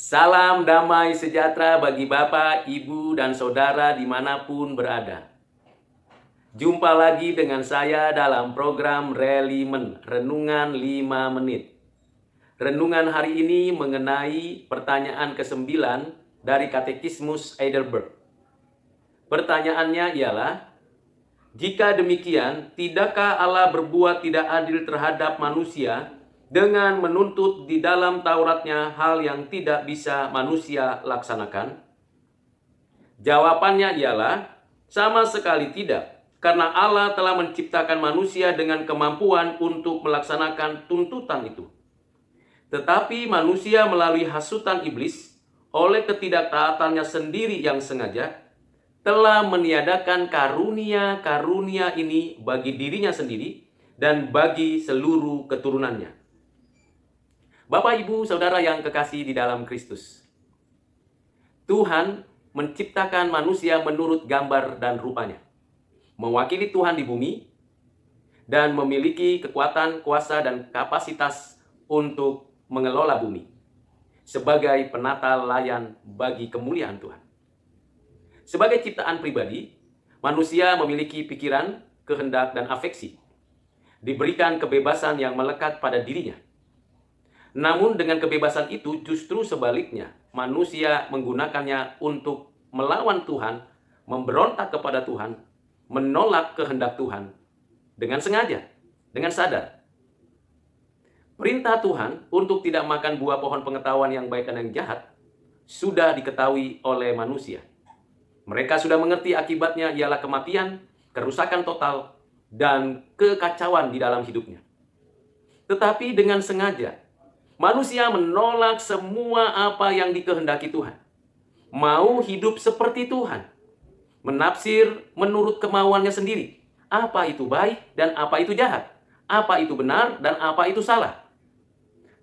Salam damai sejahtera bagi Bapak, Ibu, dan Saudara dimanapun berada. Jumpa lagi dengan saya dalam program Relimen, Renungan 5 Menit. Renungan hari ini mengenai pertanyaan ke-9 dari Katekismus Heidelberg. Pertanyaannya ialah, jika demikian, tidakkah Allah berbuat tidak adil terhadap manusia dengan menuntut di dalam Tauratnya hal yang tidak bisa manusia laksanakan? Jawabannya ialah sama sekali tidak, karena Allah telah menciptakan manusia dengan kemampuan untuk melaksanakan tuntutan itu. Tetapi manusia melalui hasutan iblis oleh ketidaktaatannya sendiri yang sengaja telah meniadakan karunia-karunia ini bagi dirinya sendiri dan bagi seluruh keturunannya. Bapak, Ibu, Saudara yang kekasih di dalam Kristus, Tuhan menciptakan manusia menurut gambar dan rupanya, mewakili Tuhan di bumi, dan memiliki kekuatan, kuasa, dan kapasitas untuk mengelola bumi sebagai penata layan bagi kemuliaan Tuhan. Sebagai ciptaan pribadi, manusia memiliki pikiran, kehendak, dan afeksi. Diberikan kebebasan yang melekat pada dirinya. Namun dengan kebebasan itu justru sebaliknya, manusia menggunakannya untuk melawan Tuhan, memberontak kepada Tuhan, menolak kehendak Tuhan dengan sengaja, dengan sadar. Perintah Tuhan untuk tidak makan buah pohon pengetahuan yang baik dan yang jahat sudah diketahui oleh manusia. Mereka sudah mengerti akibatnya ialah kematian, kerusakan total, dan kekacauan di dalam hidupnya. Tetapi dengan sengaja, manusia menolak semua apa yang dikehendaki Tuhan. Mau hidup seperti Tuhan. Menafsir menurut kemauannya sendiri. Apa itu baik dan apa itu jahat. Apa itu benar dan apa itu salah.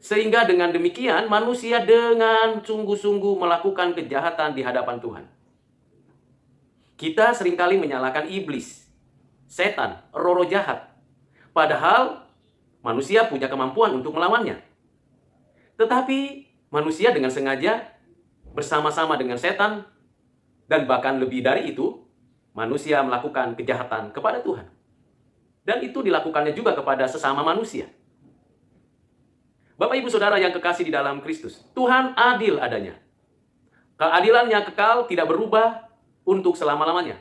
Sehingga dengan demikian manusia dengan sungguh-sungguh melakukan kejahatan di hadapan Tuhan. Kita seringkali menyalahkan iblis, setan, roh-roh jahat. Padahal manusia punya kemampuan untuk melawannya. Tetapi manusia dengan sengaja bersama-sama dengan setan, dan bahkan lebih dari itu, manusia melakukan kejahatan kepada Tuhan. Dan itu dilakukannya juga kepada sesama manusia. Bapak, Ibu, Saudara yang kekasih di dalam Kristus, Tuhan adil adanya. Keadilannya kekal, tidak berubah untuk selama-lamanya.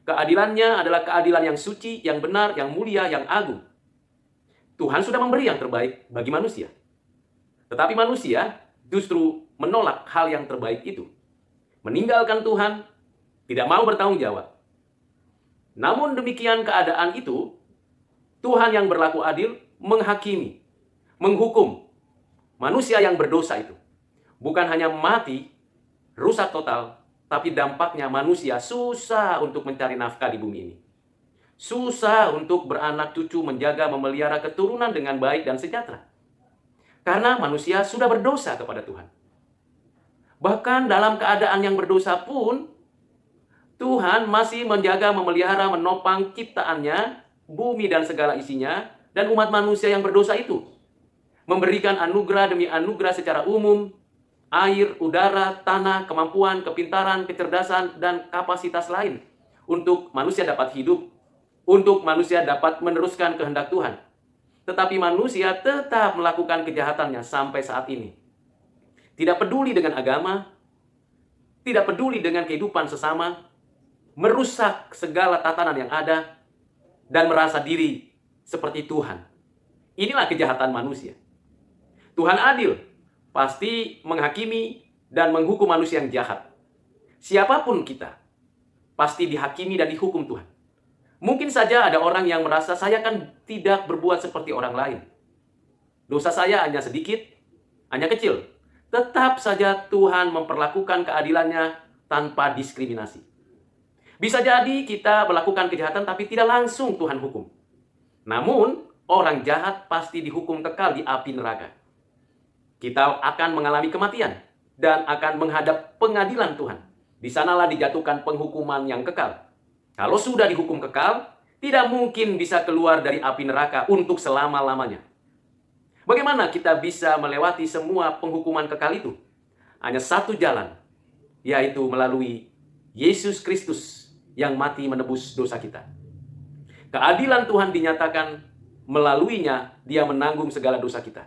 Keadilannya adalah keadilan yang suci, yang benar, yang mulia, yang agung. Tuhan sudah memberi yang terbaik bagi manusia. Tetapi manusia justru menolak hal yang terbaik itu. Meninggalkan Tuhan, tidak mau bertanggung jawab. Namun demikian keadaan itu, Tuhan yang berlaku adil menghakimi, menghukum manusia yang berdosa itu. Bukan hanya mati, rusak total, tapi dampaknya manusia susah untuk mencari nafkah di bumi ini. Susah untuk beranak cucu, menjaga, memelihara keturunan dengan baik dan sejahtera. Karena manusia sudah berdosa kepada Tuhan. Bahkan dalam keadaan yang berdosa pun, Tuhan masih menjaga, memelihara, menopang ciptaannya, bumi dan segala isinya, dan umat manusia yang berdosa itu. Memberikan anugerah demi anugerah secara umum, air, udara, tanah, kemampuan, kepintaran, kecerdasan, dan kapasitas lain untuk manusia dapat hidup, untuk manusia dapat meneruskan kehendak Tuhan. Tetapi manusia tetap melakukan kejahatannya sampai saat ini. Tidak peduli dengan agama, tidak peduli dengan kehidupan sesama, merusak segala tatanan yang ada, dan merasa diri seperti Tuhan. Inilah kejahatan manusia. Tuhan adil, pasti menghakimi dan menghukum manusia yang jahat. Siapapun kita, pasti dihakimi dan dihukum Tuhan. Mungkin saja ada orang yang merasa saya kan tidak berbuat seperti orang lain. Dosa saya hanya sedikit, hanya kecil. Tetap saja Tuhan memperlakukan keadilannya tanpa diskriminasi. Bisa jadi kita melakukan kejahatan tapi tidak langsung Tuhan hukum. Namun, orang jahat pasti dihukum kekal di api neraka. Kita akan mengalami kematian dan akan menghadap pengadilan Tuhan. Di sanalah dijatuhkan penghukuman yang kekal. Kalau sudah dihukum kekal, tidak mungkin bisa keluar dari api neraka untuk selama-lamanya. Bagaimana kita bisa melewati semua penghukuman kekal itu? hanya satu jalan, yaitu melalui Yesus Kristus yang mati menebus dosa kita. Keadilan Tuhan dinyatakan melaluinya Dia menanggung segala dosa kita.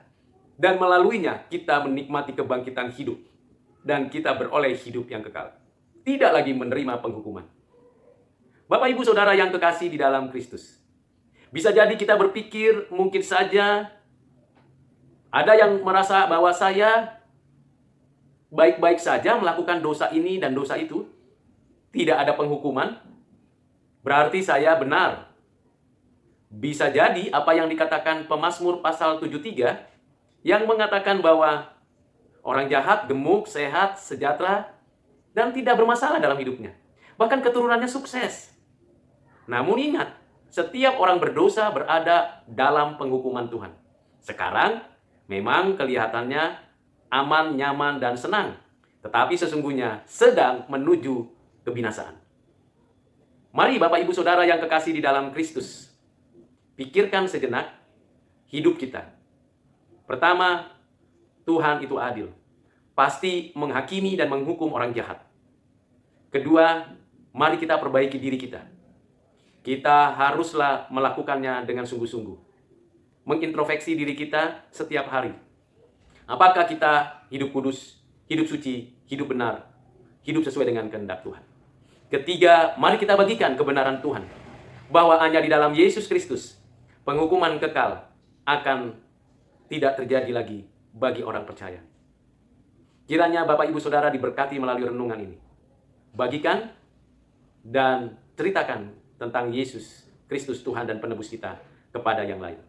Dan melaluinya kita menikmati kebangkitan hidup. Dan kita beroleh hidup yang kekal. Tidak lagi menerima penghukuman. Bapak Ibu Saudara yang kekasih di dalam Kristus. Bisa jadi kita berpikir mungkin saja ada yang merasa bahwa saya baik-baik saja melakukan dosa ini dan dosa itu. Tidak ada penghukuman. Berarti saya benar. Bisa jadi apa yang dikatakan Pemazmur pasal 73 yang mengatakan bahwa orang jahat, gemuk, sehat, sejahtera, dan tidak bermasalah dalam hidupnya. Bahkan keturunannya sukses. Namun ingat, setiap orang berdosa berada dalam penghukuman Tuhan. Sekarang, memang kelihatannya aman, nyaman, dan senang. Tetapi sesungguhnya sedang menuju kebinasaan. Mari Bapak Ibu Saudara yang kekasih di dalam Kristus, pikirkan sejenak hidup kita. Pertama, Tuhan itu adil. Pasti menghakimi dan menghukum orang jahat. Kedua, mari kita perbaiki diri kita. Kita haruslah melakukannya dengan sungguh-sungguh. Mengintrospeksi diri kita setiap hari. Apakah kita hidup kudus, hidup suci, hidup benar, hidup sesuai dengan kehendak Tuhan. Ketiga, mari kita bagikan kebenaran Tuhan. Bahwa hanya di dalam Yesus Kristus, penghukuman kekal akan tidak terjadi lagi bagi orang percaya. Kiranya Bapak Ibu Saudara diberkati melalui renungan ini. Bagikan dan ceritakan tentang Yesus Kristus Tuhan dan penebus kita kepada yang lain.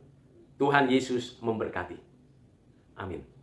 Tuhan Yesus memberkati. Amin.